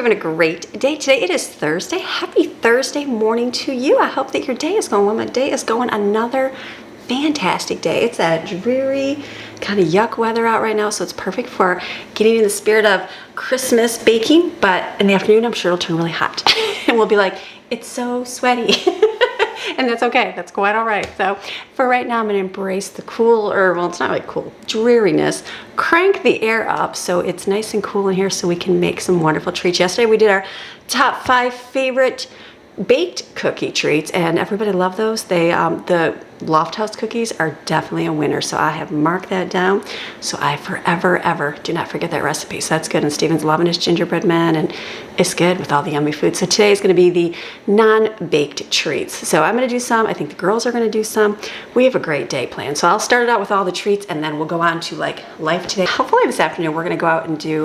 having a great day today. It is Thursday. Happy Thursday morning to you. I hope that your day is going well. My day is going another fantastic day. It's that dreary kind of yuck weather out right now, so it's perfect for getting in the spirit of Christmas baking, but in the afternoon I'm sure it'll turn really hot and we'll be like, it's so sweaty. And that's okay, that's quite all right. So for right now, I'm gonna embrace the cool, or well, it's not really cool, dreariness. Crank the air up so it's nice and cool in here so we can make some wonderful treats. Yesterday we did our top 5 favorite baked cookie treats and everybody loved those. The Loft House cookies are definitely a winner, so I have marked that down so I forever ever do not forget that recipe. So that's good, and Steven's loving his gingerbread man and it's good with all the yummy food. So today is going to be the non-baked treats. So I'm going to do some, I think the girls are going to do some. We have a great day planned, so I'll start it out with all the treats and then we'll go on to like life today. Hopefully this afternoon we're going to go out and do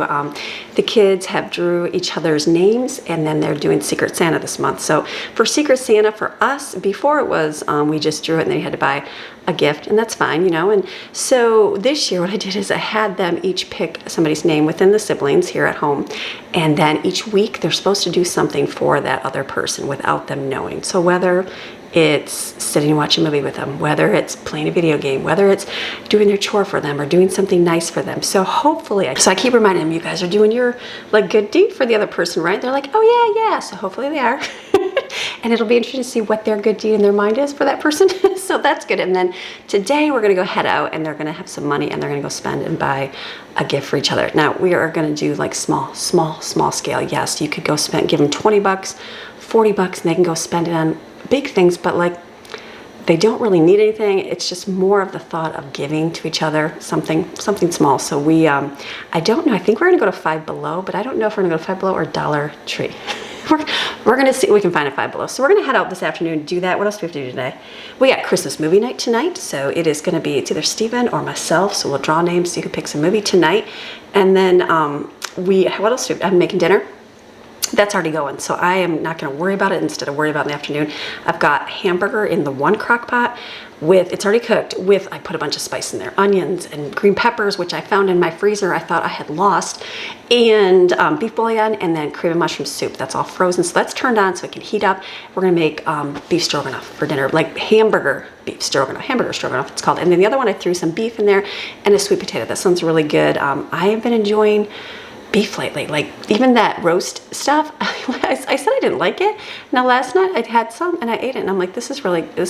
the kids have drew each other's names and then they're doing Secret Santa this month. So for Secret Santa for us, before it was we just drew it and they had to buy a gift, and that's fine, you know. And so this year what I did is I had them each pick somebody's name within the siblings here at home, and then each week they're supposed to do something for that other person without them knowing. So whether it's sitting and watching a movie with them, whether it's playing a video game, whether it's doing their chore for them or doing something nice for them. So hopefully, so I keep reminding them, you guys are doing your like good deed for the other person, right? They're like, oh yeah, so hopefully they are. And it'll be interesting to see what their good deed in their mind is for that person. So that's good. And then today we're gonna go head out and they're gonna have some money and they're gonna go spend and buy a gift for each other. Now we are gonna do like small scale. Yes, you could go spend, give them 20 bucks, 40 bucks, and they can go spend it on big things, but like they don't really need anything. It's just more of the thought of giving to each other something small. So we, I don't know, I think we're gonna go to Five Below, but I don't know if we're gonna go to Five Below or Dollar Tree. We're gonna see if we can find a Five Below. So we're gonna head out this afternoon and do that. What else do we have to do today? We got Christmas movie night tonight. So it is gonna be, it's either Steven or myself. So we'll draw names so you can pick some movie tonight. And then what else do we, I'm making dinner. That's already going, so I am not going to worry about it. Instead of worry about it in the afternoon, I've got hamburger in the one crock pot with, it's already cooked with, I put a bunch of spice in there, onions and green peppers, which I found in my freezer, I thought I had lost, and beef bouillon, and then cream and mushroom soup. That's all frozen, so that's turned on so it can heat up. We're going to make beef stroganoff for dinner, like hamburger stroganoff it's called. And then the other one, I threw some beef in there and a sweet potato. That sounds really good. I have been enjoying beef lately, like even that roast stuff. I said I didn't like it. Now last night I had some and I ate it and I'm like, this is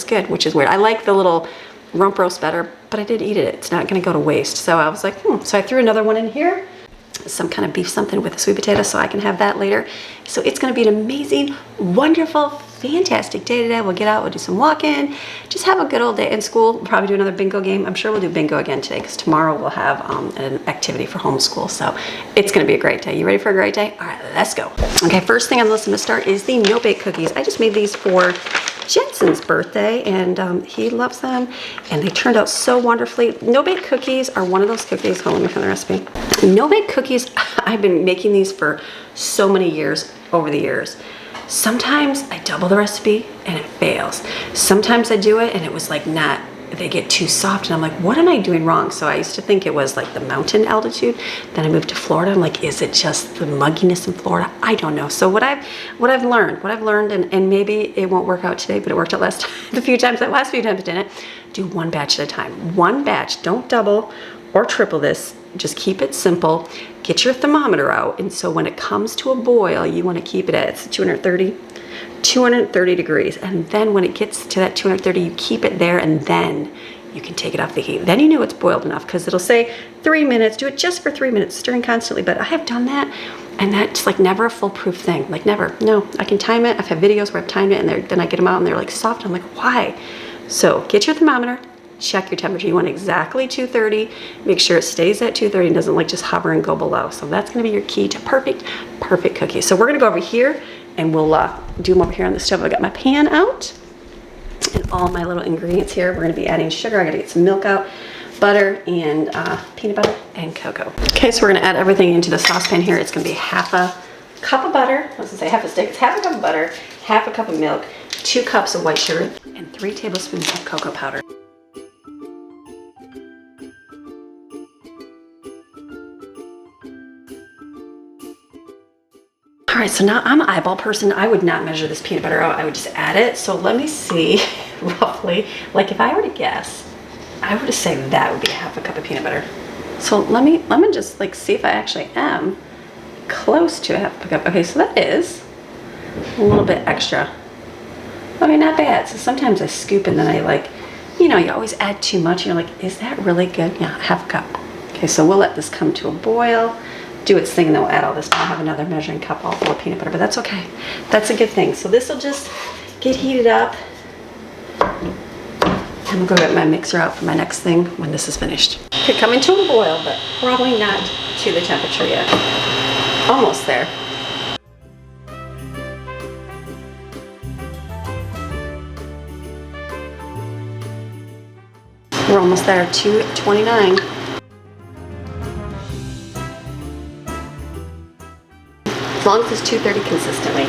good, which is weird. I like the little rump roast better, but I did eat it. It's not gonna go to waste. So I was like, So I threw another one in here, some kind of beef something with a sweet potato so I can have that later. So it's gonna be an amazing, wonderful, fantastic day today. We'll get out, we'll do some walking, just have a good old day in school. We'll probably do another bingo game. I'm sure we'll do bingo again today because tomorrow we'll have an activity for homeschool. So it's gonna be a great day. You ready for a great day? All right, let's go. Okay, first thing on the list I'm gonna start is the no-bake cookies. I just made these for Jensen's birthday and he loves them and they turned out so wonderfully. No-bake cookies are one of those cookies, hold on, let me find the recipe. No-bake cookies, I've been making these for so many years, over the years. Sometimes I double the recipe and it fails. Sometimes I do it and it was like they get too soft and I'm like, what am I doing wrong? So I used to think it was like the mountain altitude. Then I moved to Florida. I'm like, is it just the mugginess in Florida? I don't know. So what I've learned, and maybe it won't work out today, but it worked out last time, the last few times I did it, do one batch at a time. One batch, don't double or triple this. Just keep it simple. Get your thermometer out. And so when it comes to a boil, you want to keep it at 230 degrees. And then when it gets to that 230, you keep it there and then you can take it off the heat. Then you know it's boiled enough because it'll say 3 minutes. Do it just for 3 minutes, stirring constantly. But I have done that and that's like never a foolproof thing. Like never. No, I can time it. I've had videos where I've timed it and then I get them out and they're like soft. I'm like, why? So get your thermometer. Check your temperature. You want exactly 230. Make sure it stays at 230 and doesn't like just hover and go below. So that's going to be your key to perfect cookies. So we're going to go over here and we'll do them over here on the stove. I got my pan out and all my little ingredients here. We're going to be adding sugar. I got to get some milk out, butter, and peanut butter and cocoa. Okay, so we're going to add everything into the saucepan here. It's going to be half a cup of butter. I was going to say half a stick. It's half a cup of butter, half a cup of milk, 2 cups of white sugar, and 3 tablespoons of cocoa powder. right, so now I'm an eyeball person. I would not measure this peanut butter out. I would just add it. So let me see roughly, like if I were to guess, I would say that would be half a cup of peanut butter. So let me just like see if I actually am close to a half a cup. Okay, so that is a little bit extra. Okay, not bad. So sometimes I scoop and then I like, you know, you always add too much. You're like, is that really good? Yeah, half a cup. Okay, so we'll let this come to a boil, do its thing, and then we'll add all this. I'll have another measuring cup all full of peanut butter, but that's okay. That's a good thing. So this will just get heated up. And we'll go get my mixer out for my next thing when this is finished. Could come into a boil, but probably not to the temperature yet. Almost there. We're almost there, 229. As long as it's 230 consistently.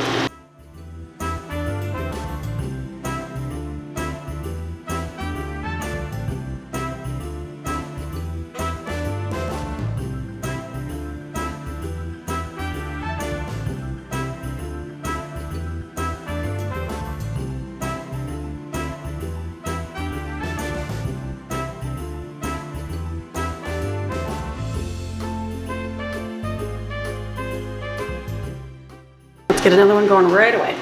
Get another one going right away.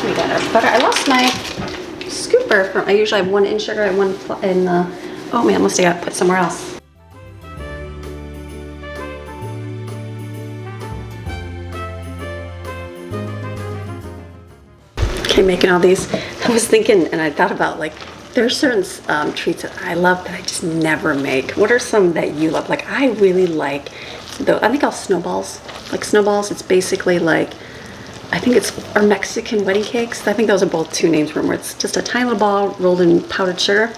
We got our butter. I lost my scooper from, I usually have one in sugar and one in oatmeal. Must have got put somewhere else. Okay, making all these. I was thinking and I thought about like, there's certain treats that I love that I just never make. What are some that you love? Like I really like, I think I'll snowballs. Like snowballs, it's basically like, I think it's our Mexican wedding cakes. I think those are both two names for them, where it's just a tiny little ball rolled in powdered sugar.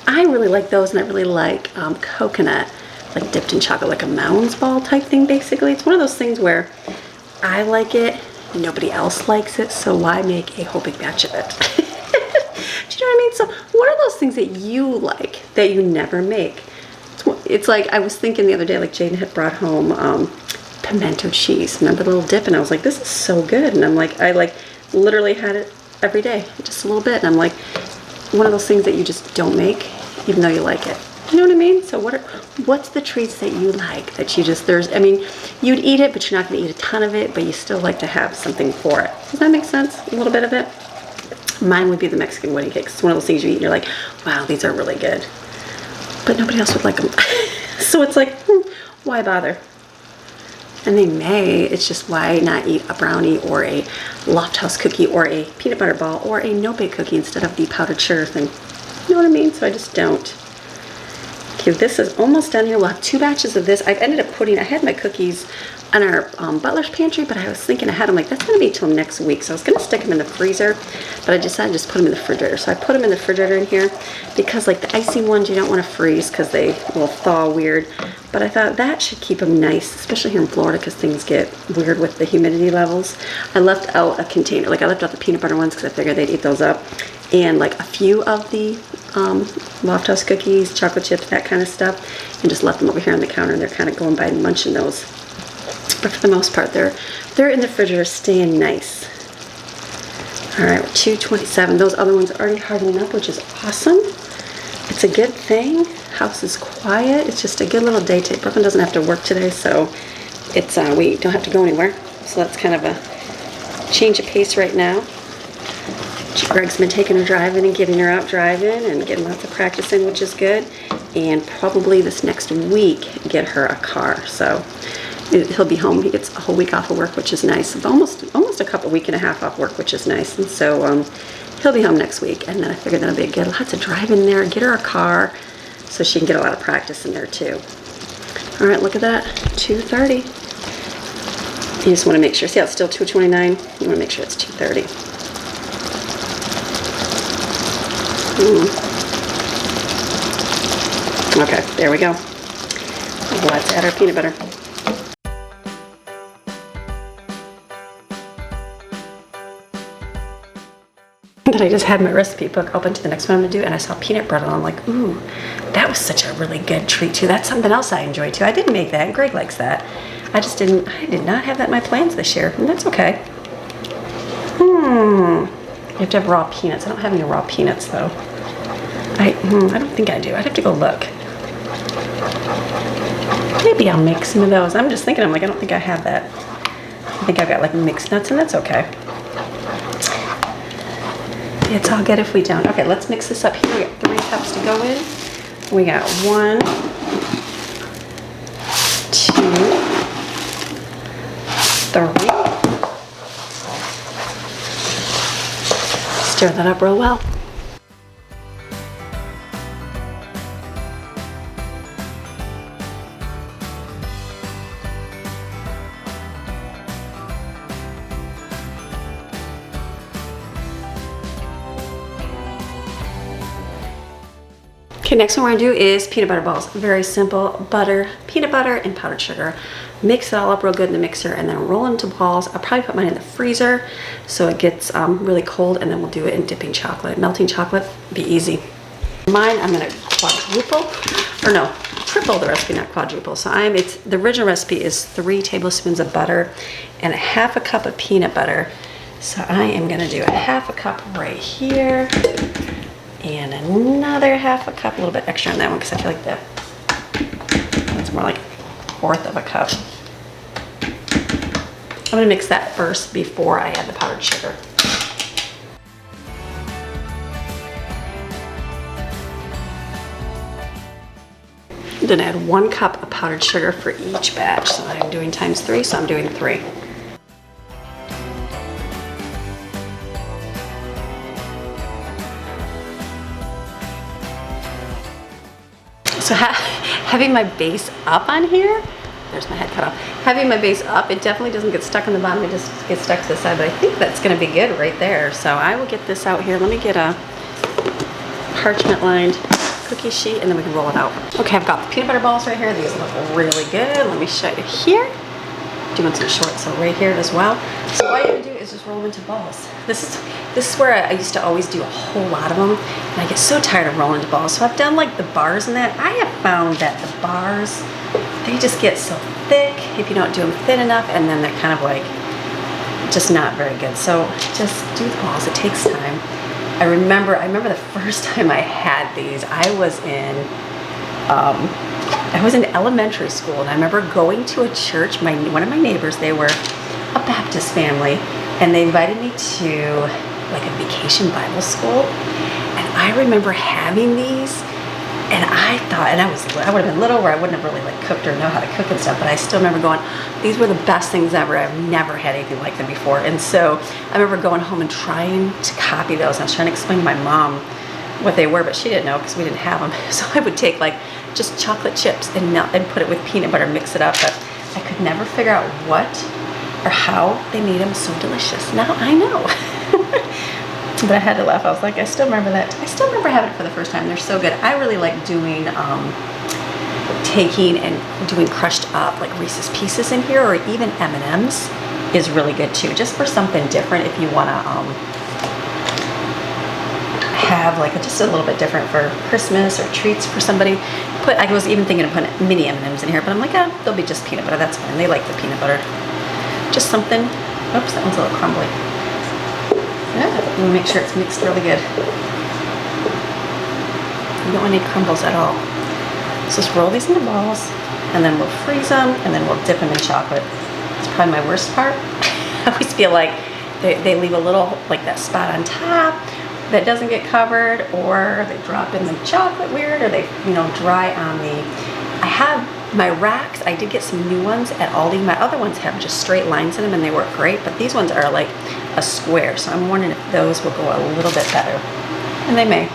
I really like those, and I really like coconut, like dipped in chocolate, like a Mounds ball type thing, basically. It's one of those things where I like it, nobody else likes it, so why make a whole big batch of it? Do you know what I mean? So what are those things that you like that you never make? It's like, I was thinking the other day, like Jaden had brought home pimento cheese. Remember the little dip? And I was like, this is so good. And I'm like, I like literally had it every day, just a little bit. And I'm like, one of those things that you just don't make, even though you like it. You know what I mean? So what's the treats that you like that you just, I mean, you'd eat it, but you're not going to eat a ton of it, but you still like to have something for it. Does that make sense? A little bit of it? Mine would be the Mexican wedding cakes. It's one of those things you eat and you're like, wow, these are really good. But nobody else would like them. So it's like, why bother? And they may, it's just why not eat a brownie or a Loft House cookie or a peanut butter ball or a no-bake cookie instead of the powdered sugar thing. You know what I mean? So I just don't. Okay, this is almost done here. We'll have 2 batches of this. I've ended up I had my cookies on our butler's pantry, but I was thinking ahead, I'm like, that's gonna be till next week. So I was gonna stick them in the freezer, but I decided to just put them in the refrigerator. So I put them in the refrigerator in here because like the icy ones, you don't wanna freeze because they will thaw weird. But I thought that should keep them nice, especially here in Florida because things get weird with the humidity levels. I left out a container, like I left out the peanut butter ones because I figured they'd eat those up. And like a few of the Loft House cookies, chocolate chips, that kind of stuff, and just left them over here on the counter, and they're kind of going by and munching those. But for the most part, they're in the refrigerator staying nice. All right, we're 227. Those other ones are already hardening up, which is awesome. It's a good thing. House is quiet. It's just a good little day today. Brooklyn doesn't have to work today, so it's we don't have to go anywhere. So that's kind of a change of pace right now. Greg's been taking her driving and getting her out driving and getting lots of practice in, which is good. And probably this next week, get her a car. So he'll be home. He gets a whole week off of work, which is nice. Almost a week and a half off work, which is nice. And so he'll be home next week. And then I figured that'll be good. Lots of driving there. Get her a car so she can get a lot of practice in there too. All right, look at that. 230. You just want to make sure. See how it's still 229? You want to make sure it's 230. Okay, there we go. Let's add our peanut butter. But I just had my recipe book open to the next one I'm gonna do, and I saw peanut butter, and I'm like, ooh, that was such a really good treat too. That's something else I enjoy too. I didn't make that. Greg likes that. I did not have that in my plans this year, and that's okay. You have to have raw peanuts. I don't have any raw peanuts though. I don't think I do. I'd have to go look. Maybe I'll make some of those. I'm just thinking, I'm like, I don't think I have that. I think I've got like mixed nuts, and that's okay. It's all good if we don't. Okay, let's mix this up here. We got 3 cups to go in. We got 1, 2, 3. Stir that up real well. Okay, next one we're gonna do is peanut butter balls. Very simple, butter, peanut butter, and powdered sugar. Mix it all up real good in the mixer and then roll into balls. I'll probably put mine in the freezer so it gets really cold, and then we'll do it in dipping chocolate. Melting chocolate, be easy. Mine, I'm gonna triple the recipe, not quadruple. So the original recipe is 3 tablespoons of butter and 1/2 cup of peanut butter. So I am gonna do 1/2 cup right here. And another 1/2 cup, a little bit extra on that one because I feel like that's more like 1/4 of a cup. I'm gonna mix that first before I add the powdered sugar. Then add 1 cup of powdered sugar for each batch. So I'm doing times 3, so I'm doing 3. So having my base up on here, there's my head cut off. Having my base up, it definitely doesn't get stuck on the bottom, it just gets stuck to the side, but I think that's gonna be good right there. So I will get this out here. Let me get a parchment lined cookie sheet and then we can roll it out. Okay, I've got the peanut butter balls right here. These look really good. Let me show you here. Doing some shorts, so right here as well. So what you're gonna do is just roll them into balls. This is where I used to always do a whole lot of them, and I get so tired of rolling into balls. So I've done like the bars and that. I have found that the bars, they just get so thick if you don't do them thin enough, and then they're kind of like just not very good. So just do the balls. It takes time. I remember the first time I had these. I was in elementary school, and I remember going to a church. One of my neighbors, they were a Baptist family, and they invited me to like a vacation Bible school. And I remember having these, and I thought, and I would have been little, where I wouldn't have really like cooked or know how to cook and stuff, but I still remember going, these were the best things ever. I've never had anything like them before. And so I remember going home and trying to copy those. I was trying to explain to my mom what they were, but she didn't know because we didn't have them. So I would take like just chocolate chips and melt and put it with peanut butter, mix it up, but I could never figure out what or how they made them so delicious. Now I know. But I had to laugh. I was like, I still remember that. I still remember having it for the first time. They're so good. I really like doing, taking and doing crushed up like Reese's Pieces in here, or even M&Ms is really good too, just for something different if you want to have like just a little bit different for Christmas or treats for somebody. I was even thinking of putting mini M&Ms in here, but I'm like, they'll be just peanut butter. That's fine. They like the peanut butter. Just something. Oops, that one's a little crumbly. Yeah, we'll make sure it's mixed really good. You don't want any crumbles at all. So just roll these into balls, and then we'll freeze them, and then we'll dip them in chocolate. It's probably my worst part. I always feel like they leave a little, like that spot on top that doesn't get covered, or they drop in the chocolate weird, or they, dry on the, I have my racks, I did get some new ones at Aldi. My other ones have just straight lines in them and they work great, but these ones are like a square. So I'm wondering if those will go a little bit better, and they may.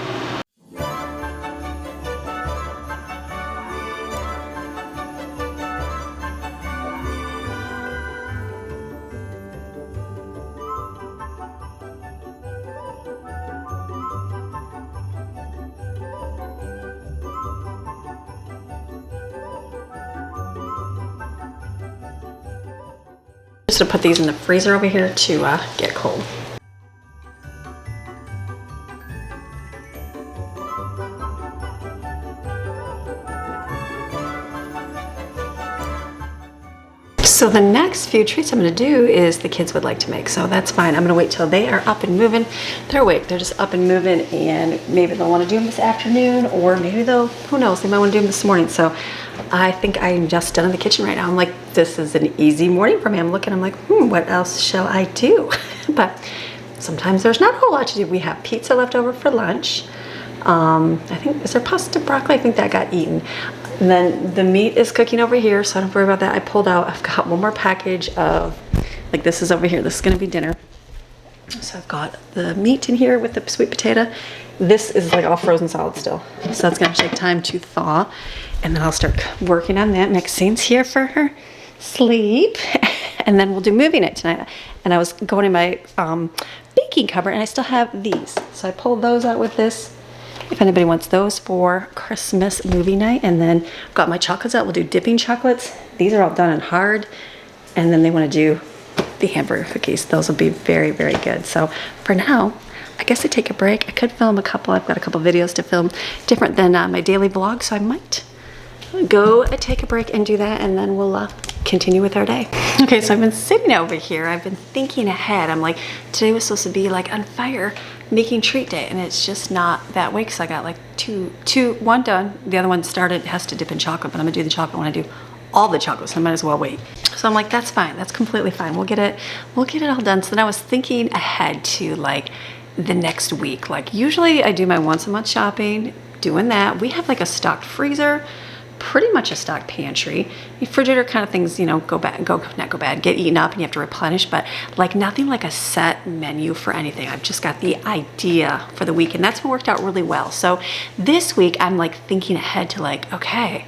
Just to put these in the freezer over here to get cold. So the next few treats I'm gonna do is the kids would like to make, so that's fine. I'm gonna wait till they are up and moving. They're awake, they're just up and moving, and maybe they'll wanna do them this afternoon, or maybe they'll, who knows, they might wanna do them this morning. So I think I'm just done in the kitchen right now. I'm like, this is an easy morning for me. I'm looking, I'm like, what else shall I do? But sometimes there's not a whole lot to do. We have pizza left over for lunch. I think, is there pasta broccoli? I think that got eaten. And then the meat is cooking over here, so I don't have to worry about that. I pulled out, I've got one more package of, like this is over here. This is gonna be dinner. So I've got the meat in here with the sweet potato. This is like all frozen solid still. So that's gonna take time to thaw. And then I'll start working on that. Maxine's here for her sleep. And then we'll do movie night tonight. And I was going in my baking cupboard and I still have these. So I pulled those out with this. If anybody wants those for Christmas movie night. And then I've got my chocolates out. We'll do dipping chocolates. These are all done and hard. And then they want to do the hamburger cookies. Those will be very, very good. So for now, I guess I take a break. I could film a couple. I've got a couple videos to film different than my daily vlog. So I might go take a break and do that. And then we'll continue with our day. Okay, so I've been sitting over here. I've been thinking ahead. I'm like, today was supposed to be like on fire making treat day, and it's just not that way because I got like one done. The other one started, has to dip in chocolate, but I'm gonna do the chocolate when I do all the chocolate, so I might as well wait. So I'm like, that's fine, that's completely fine. We'll get it all done. So then I was thinking ahead to like the next week. Like usually I do my once a month shopping, doing that. We have like a stocked freezer, pretty much a stocked pantry. Refrigerator kind of things, you know, get eaten up and you have to replenish, but like nothing like a set menu for anything. I've just got the idea for the week, and that's what worked out really well. So this week I'm like thinking ahead to like, okay,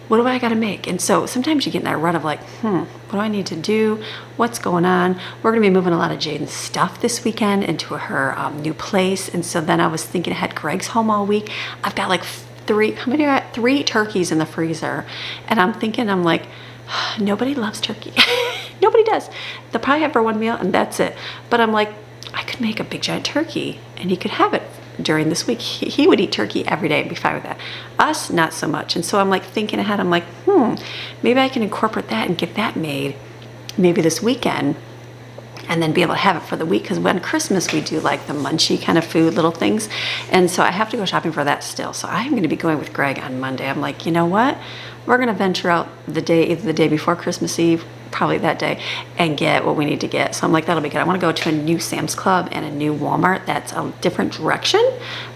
what do I gotta make? And so sometimes you get in that run of like, what do I need to do? What's going on? We're gonna be moving a lot of Jaden's stuff this weekend into her new place. And so then I was thinking ahead, Greg's home all week. I've got like three turkeys in the freezer, and I'm thinking, I'm like, nobody loves turkey. Nobody does. They'll probably have for one meal and that's it. But I'm like, I could make a big giant turkey and he could have it during this week. He would eat turkey every day and be fine with that. Us, not so much. And so I'm like thinking ahead, I'm like, maybe I can incorporate that and get that made maybe this weekend, and then be able to have it for the week, because when Christmas we do like the munchy kind of food, little things, and so I have to go shopping for that still. So I'm going to be going with Greg on Monday. I'm like, you know what, we're going to venture out either the day before Christmas Eve, probably that day, and get what we need to get. So I'm like, that'll be good. I want to go to a new Sam's Club and a new Walmart that's a different direction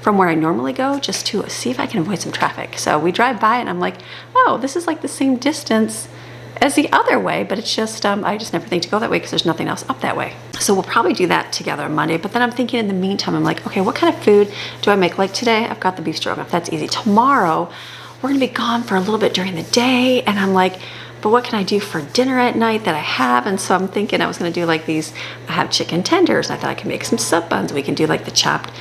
from where I normally go, just to see if I can avoid some traffic. So we drive by and I'm like, oh, this is like the same distance as the other way, but it's just, I just never think to go that way because there's nothing else up that way. So we'll probably do that together on Monday. But then I'm thinking in the meantime, I'm like, okay, what kind of food do I make? Like today, I've got the beef stroganoff, that's easy. Tomorrow, we're gonna be gone for a little bit during the day, and I'm like, but what can I do for dinner at night that I have? And so I'm thinking I was gonna do like these, I have chicken tenders. I thought I could make some sub buns. We can do like the chopped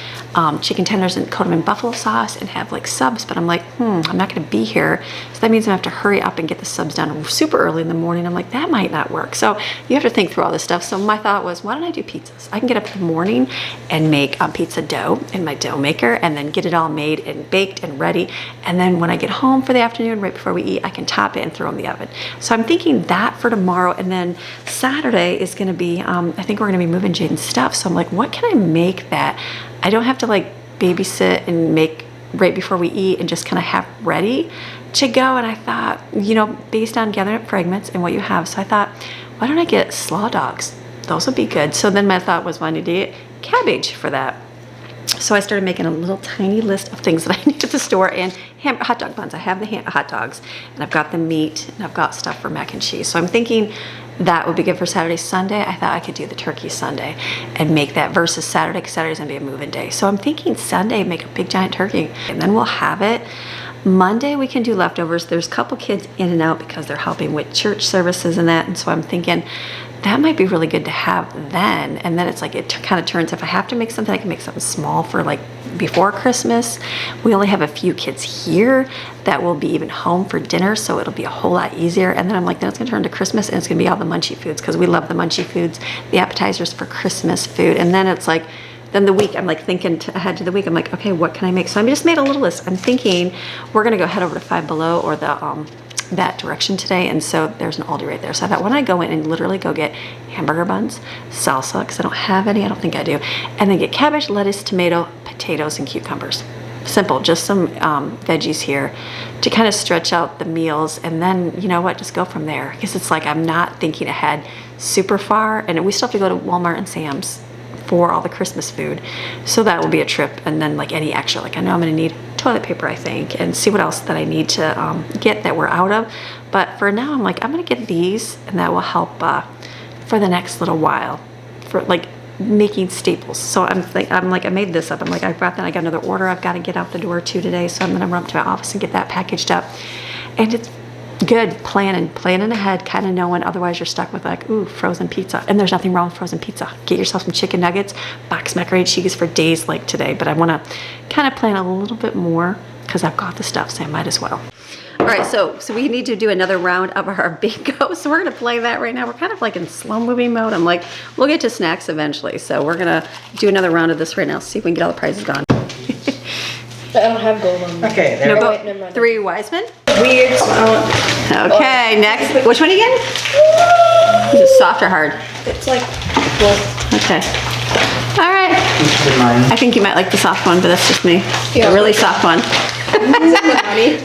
chicken tenders and coat them in buffalo sauce and have like subs. But I'm like, I'm not gonna be here. So that means I have to hurry up and get the subs done super early in the morning. I'm like, that might not work. So you have to think through all this stuff. So my thought was, why don't I do pizzas? I can get up in the morning and make pizza dough in my dough maker, and then get it all made and baked and ready. And then when I get home for the afternoon, right before we eat, I can top it and throw in the oven. So I'm thinking that for tomorrow. And then Saturday is gonna be, I think we're gonna be moving Jaden's stuff. So I'm like, what can I make that I don't have to like babysit and make right before we eat and just kind of have ready to go? And I thought, you know, based on gathering up fragments and what you have, so I thought, why don't I get slaw dogs? Those would be good. So then my thought was, why need to get cabbage for that? So I started making a little tiny list of things that I need at the store, and hot dog buns. I have the hot dogs, and I've got the meat, and I've got stuff for mac and cheese. So I'm thinking that would be good for Saturday, Sunday. I thought I could do the turkey Sunday and make that versus Saturday, because Saturday's gonna be a moving day. So I'm thinking Sunday, make a big giant turkey, and then we'll have it. Monday we can do leftovers. There's a couple kids in and out because they're helping with church services and that, and so I'm thinking that might be really good to have then. And then it's like, it kind of turns, if I have to make something, I can make something small for like before Christmas. We only have a few kids here that will be even home for dinner, so it'll be a whole lot easier. And then I'm like, then it's gonna turn to Christmas, and it's gonna be all the munchy foods, because we love the munchy foods, the appetizers for Christmas food. And then it's like, then the week, I'm like thinking ahead to the week, I'm like, okay, what can I make? So I just made a little list. I'm thinking we're gonna go head over to Five Below or the that direction today, and so there's an Aldi right there. So I thought, why don't I go in and literally go get hamburger buns, salsa, because I don't have any, I don't think I do, and then get cabbage, lettuce, tomato, potatoes, and cucumbers. Simple, just some veggies here to kind of stretch out the meals, and then, you know what, just go from there, because it's like I'm not thinking ahead super far, and we still have to go to Walmart and Sam's for all the Christmas food, so that will be a trip. And then like any extra, like I know I'm gonna need toilet paper, I think, and see what else that I need to get that we're out of. But for now, I'm like, I'm gonna get these, and that will help for the next little while for like making staples. So I'm like I made this up. I'm like, I got another order I've got to get out the door too today, so I'm gonna run up to my office and get that packaged up. And it's good planning ahead, kind of knowing, otherwise you're stuck with like, ooh, frozen pizza. And there's nothing wrong with frozen pizza. Get yourself some chicken nuggets, box macaroni and cheese for days like today. But I want to kind of plan a little bit more because I've got the stuff, so I might as well. All right, so we need to do another round of our bingo. So we're gonna play that right now. We're kind of like in slow moving mode. I'm like, we'll get to snacks eventually. So we're gonna do another round of this right now. See if we can get all the prizes gone. I don't have gold on me. Okay, there we go. 3 Wiseman. Weird. Okay, next. Which one again? Is it soft or hard? It's like both. Okay. All right. I think you might like the soft one, but that's just me. Yeah. A really soft one.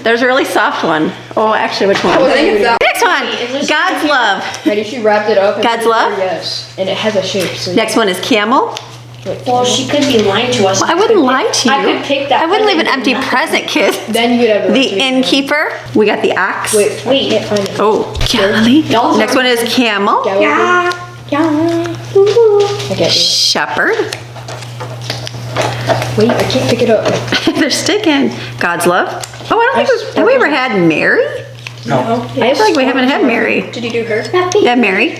There's a really soft one. Oh, actually, which one? Next one. God's Love. Ready? She wrapped it up. God's Love? Yes. And it has a shape. So next one is Camel. Well, she could be lying to us. Well, I wouldn't lie to you. I could pick that. I wouldn't leave an empty present, kid. Then you could have the Innkeeper. We got the Ox. Wait, can't find it. Oh, Galilee. Next one is Camel. Yeah. Okay. Shepherd. Wait, I can't pick it up. They're sticking. God's Love. Oh, I don't think have we ever had Mary? No. I feel like we haven't had Mary. Did you do her? Yeah, Mary.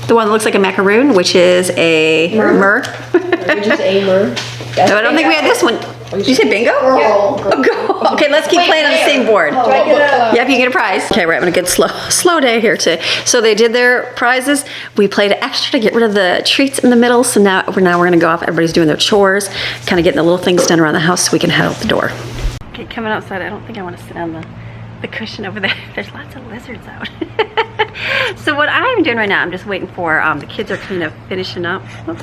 The one that looks like a macaroon, which is a myrrh. Just a myrrh. No, I don't think we had this one. Did you say bingo? Oh, go. Okay, let's keep playing on the same board. Yeah, if you can get a prize. Okay, we're having a good slow day here today. So they did their prizes. We played extra to get rid of the treats in the middle. So now we're gonna go off. Everybody's doing their chores, kind of getting the little things done around the house so we can head out the door. Okay, coming outside. I don't think I want to sit on the cushion over there. There's lots of lizards out. So what I'm doing right now, I'm just waiting for the kids are kind of finishing up. Oops.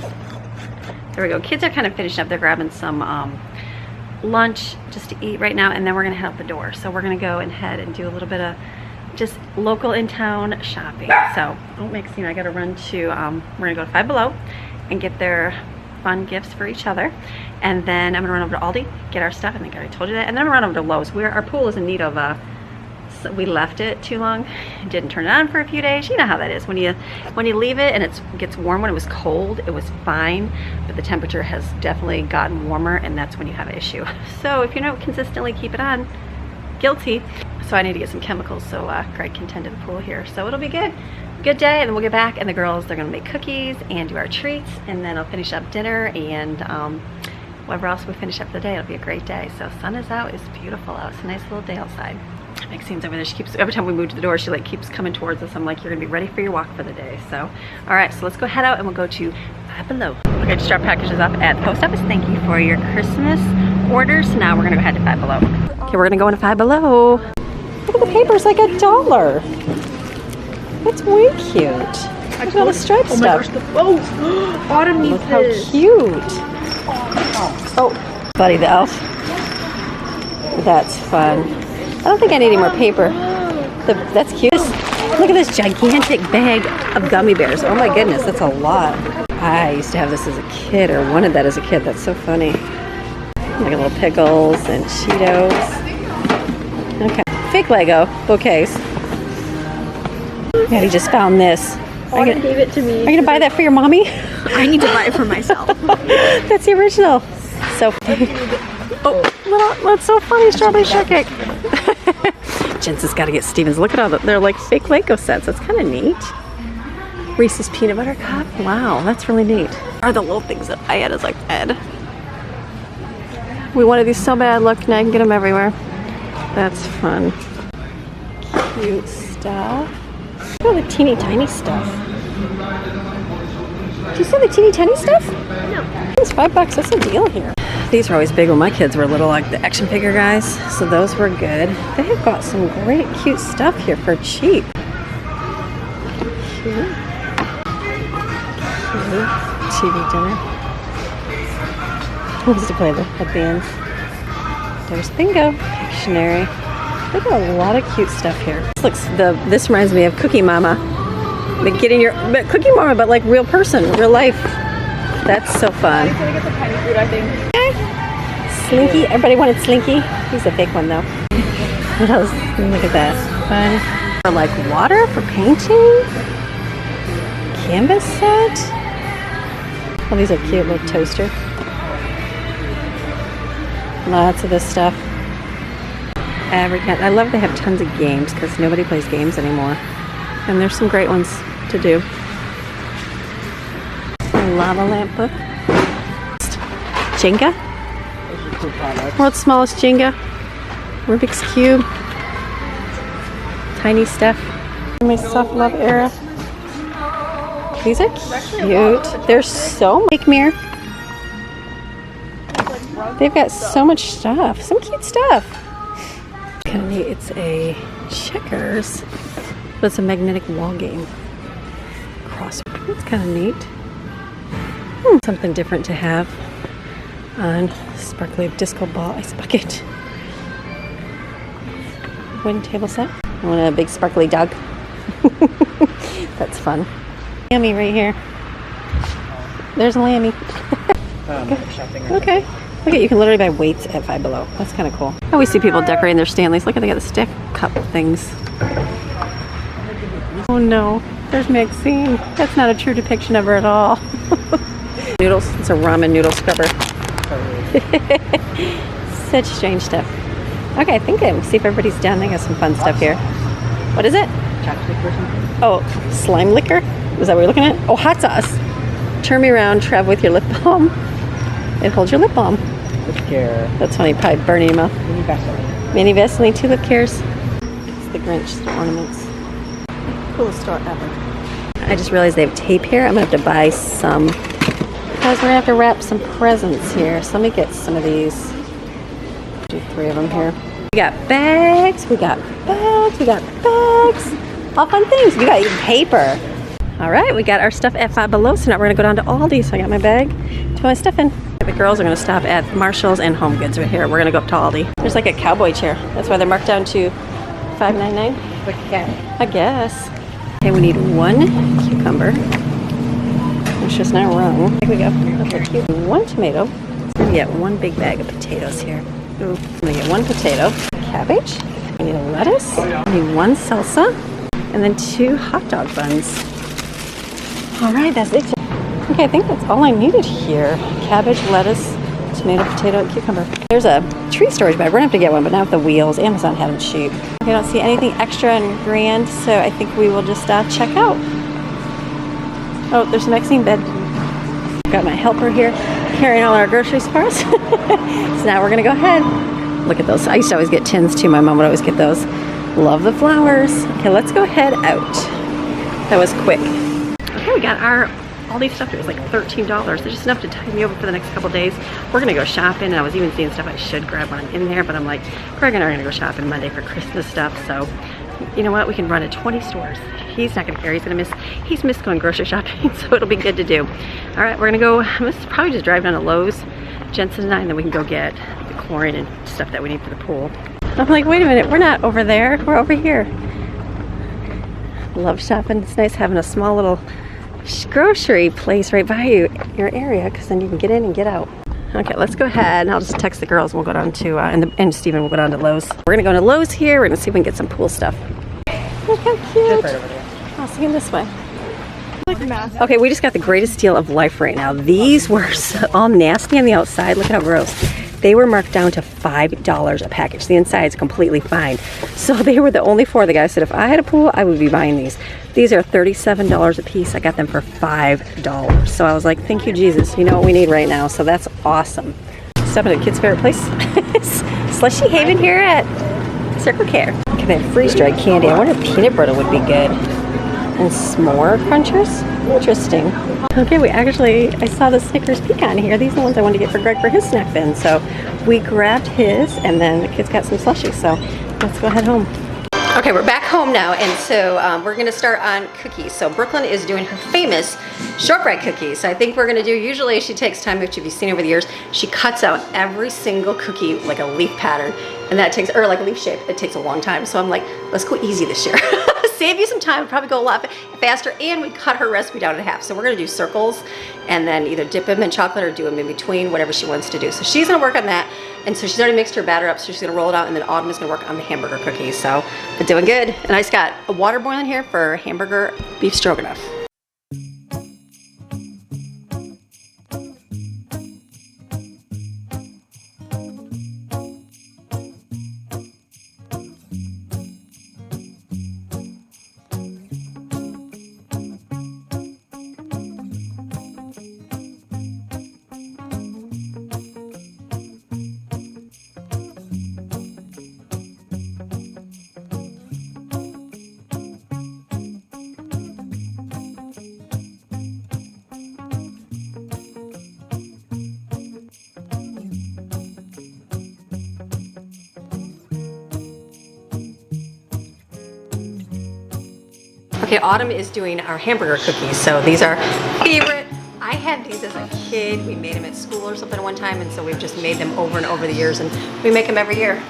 There we go. Kids are kind of finishing up. They're grabbing some lunch just to eat right now, and then we're gonna head out the door. So we're gonna go ahead and do a little bit of just local in town shopping. So don't make a scene. I gotta run to we're gonna go to Five Below and get their fun gifts for each other, and then I'm gonna run over to Aldi, get our stuff. I think I already told you that. And then I'm gonna run over to Lowe's. Our pool is in need of we left it too long, didn't turn it on for a few days. You know how that is when you leave it and it gets warm. When it was cold, it was fine, but the temperature has definitely gotten warmer, and that's when you have an issue. So if you don't consistently keep it on, guilty. So I need to get some chemicals so Greg can tend to the pool here. So it'll be good day, and then we'll get back, and the girls, they're gonna make cookies and do our treats, and then I'll finish up dinner and whatever else we finish up for the day. It'll be a great day. So sun is out, it's beautiful out. It's a nice little day outside. Maxine's over there. She keeps, every time we move to the door, she like keeps coming towards us. I'm like, you're gonna be ready for your walk for the day. So, all right, so let's go head out and we'll go to Five Below. Okay, just drop packages off at the post office. Thank you for your Christmas orders. Now we're gonna go head to Five Below. Okay, we're gonna go into Five Below. Look at the paper, it's like $1. It's way cute. Look at all the striped stuff. Autumn needs Look how cute. Oh, Buddy the Elf. That's fun. I don't think I need any more paper. That's cute. Look at this gigantic bag of gummy bears. Oh my goodness, that's a lot. I used to have this as a kid, or wanted that as a kid. That's so funny. Like little pickles and Cheetos. Okay, fake Lego bouquets. Maddie just found this. Autumn gave it to me. Are you gonna buy that for your mommy? I need to buy it for myself. That's the original. So funny. Oh, that's so funny. Strawberry shortcake. Jensen's got to get Stevens. Look at all that. They're like fake Lego sets. That's kind of neat. Reese's peanut butter cup. Wow, that's really neat. Are the little things that I had as like Ed. We wanted these so bad. Look, now I can get them everywhere. That's fun. Cute stuff. Look at all the teeny tiny stuff. Did you see the teeny tiny stuff? No. It's $5. That's a deal here. These were always big when my kids were little, like the action figure guys. So those were good. They have got some great, cute stuff here for cheap. Cute. Cute. TV dinner. I used to play the headbands. There's bingo. Pictionary. They've got a lot of cute stuff here. This reminds me of Cookie Mama. Like Cookie Mama, but like real person, real life. That's so fun. I'm gonna get the tiny food, I think. Slinky. Everybody wanted Slinky. He's a big one though. What else? Look at that. Fun. For like water for painting. Canvas set. Oh, these are cute. Little toaster. Lots of this stuff. I love they have tons of games because nobody plays games anymore. And there's some great ones to do. A lava lamp book. Jenga. World's smallest Jenga. Rubik's Cube. Tiny stuff. My soft love era. These are cute. They're so big mirror. They've got so much stuff. Some cute stuff. Kind of neat. It's a checkers, but it's a magnetic wall game. Crossword. It's kind of neat. Something different to have on sparkly disco ball ice bucket. Wooden table set. I want a big sparkly dog. That's fun. Lammy right here. There's a Lammy. Okay. Look at, you can literally buy weights at Five Below. That's kind of cool. I always see people decorating their Stanleys. Look at, they got the stick cup things. Oh no, there's Maxine. That's not a true depiction of her at all. Noodles, it's a ramen noodle scrubber. Such strange stuff. Okay, I think I'm see if everybody's done. They got some fun stuff here. What is it? Oh, slime liquor? Is that what you're looking at? Oh, hot sauce. Turn me around, travel with your lip balm. It holds your lip balm. Lip care. That's funny, probably burning your mouth. Mini Vaseline. Mini Vaseline, 2 lip cares. It's the Grinch ornaments. Coolest store ever. I just realized they have tape here. I'm gonna have to buy some because we're gonna have to wrap some presents here. So let me get some of these. Do 3 of them here. We got bags, we got bags, we got bags. All fun things. We got even paper. All right, we got our stuff at Five Below, so now we're gonna go down to Aldi. So I got my bag to put my stuff in. The girls are gonna stop at Marshall's and Home Goods right here. We're gonna go up to Aldi. There's like a cowboy chair. That's why they're marked down to $5.99. I guess. Okay, we need 1 cucumber. It's just not wrong. Here we go. Okay, cute. 1 tomato. So we get 1 big bag of potatoes here. Ooh, I'm gonna get 1 potato. Cabbage. We need a lettuce. We need 1 salsa. And then 2 hot dog buns. All right, that's it. Okay, I think that's all I needed here. Cabbage, lettuce, tomato, potato, and cucumber. There's a tree storage bag. We're gonna have to get one, but not with the wheels. Amazon had them cheap. I don't see anything extra and grand, so I think we will just check out. Oh, there's a Maxine bed. Got my helper here, carrying all our groceries for us. So now we're gonna go ahead. Look at those. I used to always get tins too. My mom would always get those. Love the flowers. Okay, let's go head out. That was quick. Okay, we got all these stuff. It was like $13. There's just enough to tide me over for the next couple days. We're gonna go shopping. I was even seeing stuff I should grab when I'm in there, but I'm like, Greg and I are gonna go shopping Monday for Christmas stuff. So, you know what? We can run to 20 stores. He's not gonna care. He's missed going grocery shopping, so it'll be good to do. All right, we're gonna go. Let's probably just drive down to Lowe's, Jensen and I, and then we can go get the chlorine and stuff that we need for the pool. I'm like, wait a minute, we're not over there. We're over here. Love shopping. It's nice having a small little grocery place right by your area, because then you can get in and get out. Okay, let's go ahead and I'll just text the girls and we'll go down to, and Steven will go down to Lowe's. We're gonna go to Lowe's here. We're gonna see if we can get some pool stuff. Look how cute. Right over there. I'll see him this way. Like massive. Okay, we just got the greatest deal of life right now. These were all nasty on the outside. Look at how gross. They were marked down to $5 a package. The inside is completely fine. So they were the only 4. The guy said if I had a pool, I would be buying these. These are $37 a piece. I got them for $5. So I was like, thank you, Jesus. You know what we need right now. So that's awesome. Stop at a kid's favorite place. Slushy Haven here at Circle Care. Okay, they have freeze-dried candy. I wonder if peanut butter would be good. And s'more crunchers. Interesting. Okay, I saw the Snickers pecan here. These are the ones I wanted to get for Greg for his snack bin. So we grabbed his, and then the kids got some slushy. So let's go head home. Okay, we're back home now, and so we're gonna start on cookies. So Brooklyn is doing her famous shortbread cookies. So I think we're gonna do, usually she takes time, which if you've seen over the years, she cuts out every single cookie like a leaf pattern, and that takes, or like a leaf shape, it takes a long time. So I'm like, let's go easy this year. Save you some time, probably go a lot faster, and we cut her recipe down in half. So we're gonna do circles, and then either dip them in chocolate or do them in between, whatever she wants to do. So she's gonna work on that. And so she's already mixed her batter up, so she's gonna roll it out, and then Autumn is gonna work on the hamburger cookies. So, but doing good. And I just got a water boiling here for hamburger beef stroganoff. Okay, Autumn is doing our hamburger cookies. So these are favorite. I had these as a kid. We made them at school or something one time, and so we've just made them over and over the years, and we make them every year.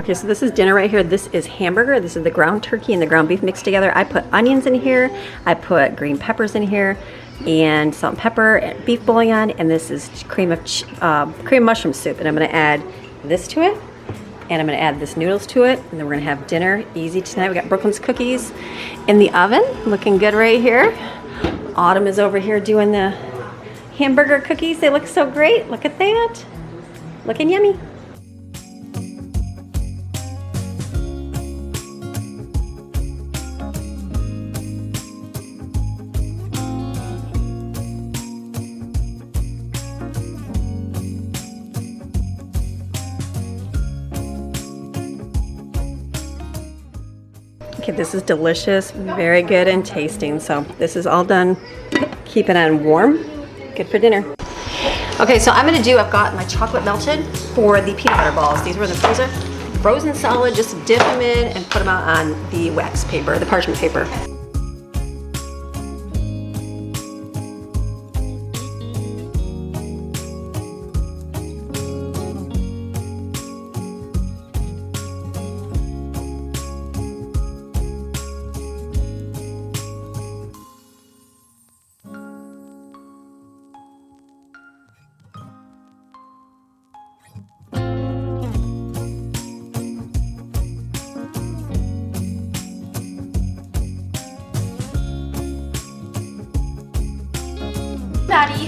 Okay, so this is dinner right here. This is hamburger. This is the ground turkey and the ground beef mixed together. I put onions in here. I put green peppers in here, and salt and pepper, and beef bouillon, and this is cream mushroom soup. And I'm gonna add this to it, and I'm gonna add this noodles to it, and then we're gonna have dinner easy tonight. We got Brooklyn's cookies in the oven, looking good right here. Autumn is over here doing the hamburger cookies. They look so great. Look at that. Looking yummy. Okay, this is delicious, very good and tasting. So this is all done. Keep it on warm. Good for dinner. Okay, so I've got my chocolate melted for the peanut butter balls. These were in the freezer. Frozen solid, just dip them in and put them out on the wax paper, the parchment paper.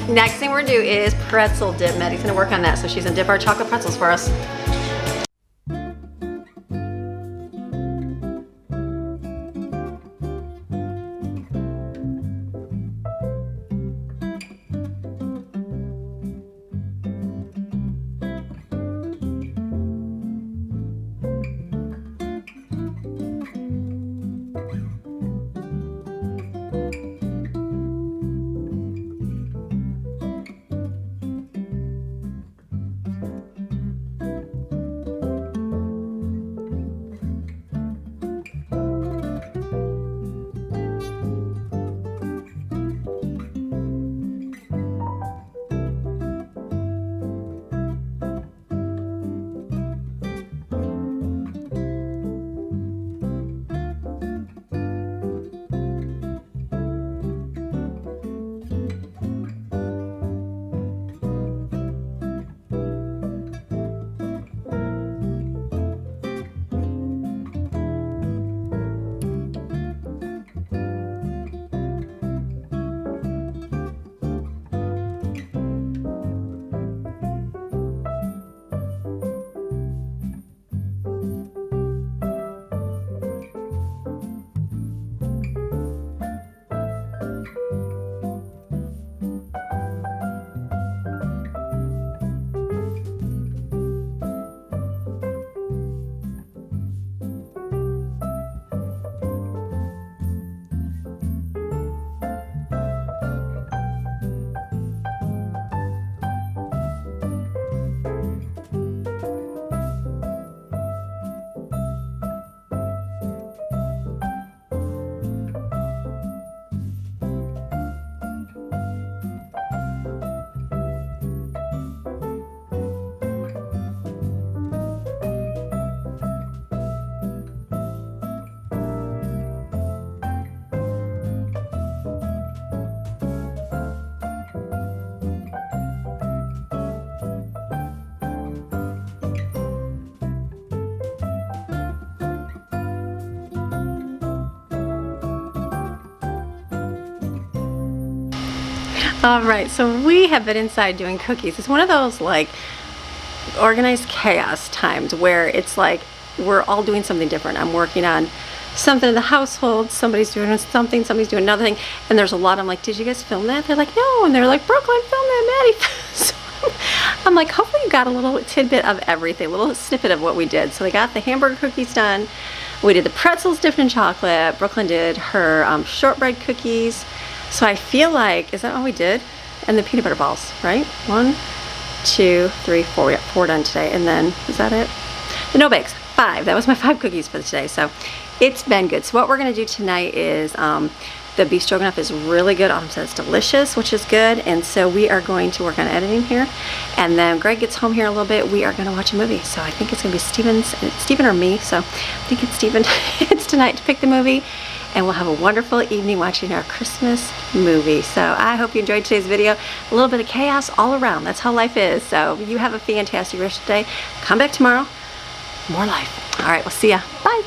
Next thing we're gonna do is pretzel dip. Maddie's gonna work on that, so she's gonna dip our chocolate pretzels for us. All right, so we have been inside doing cookies. It's one of those like organized chaos times where it's like we're all doing something different. I'm working on something in the household, somebody's doing something, somebody's doing another thing, and there's a lot. I'm like, did you guys film that? They're like, no, and they're like, Brooklyn, film that, Maddie. So I'm like, hopefully you got a little tidbit of everything, a little snippet of what we did. So they got the hamburger cookies done. We did the pretzels dipped in chocolate. Brooklyn did her shortbread cookies. So I feel like, is that all we did? And the peanut butter balls, right? 1, 2, 3, 4. We got 4 done today. And then, is that it? The no bakes, 5. That was my 5 cookies for today. So it's been good. So what we're gonna do tonight is the beef stroganoff is really good. So it's delicious, which is good. And so we are going to work on editing here. And then Greg gets home here a little bit. We are gonna watch a movie. So I think it's gonna be Steven or me. So I think it's Steven. It's tonight to pick the movie. And we'll have a wonderful evening watching our Christmas movie. So I hope you enjoyed today's video. A little bit of chaos all around. That's how life is. So you have a fantastic rest of the day. Come back tomorrow. More life. All right, we'll see ya. Bye.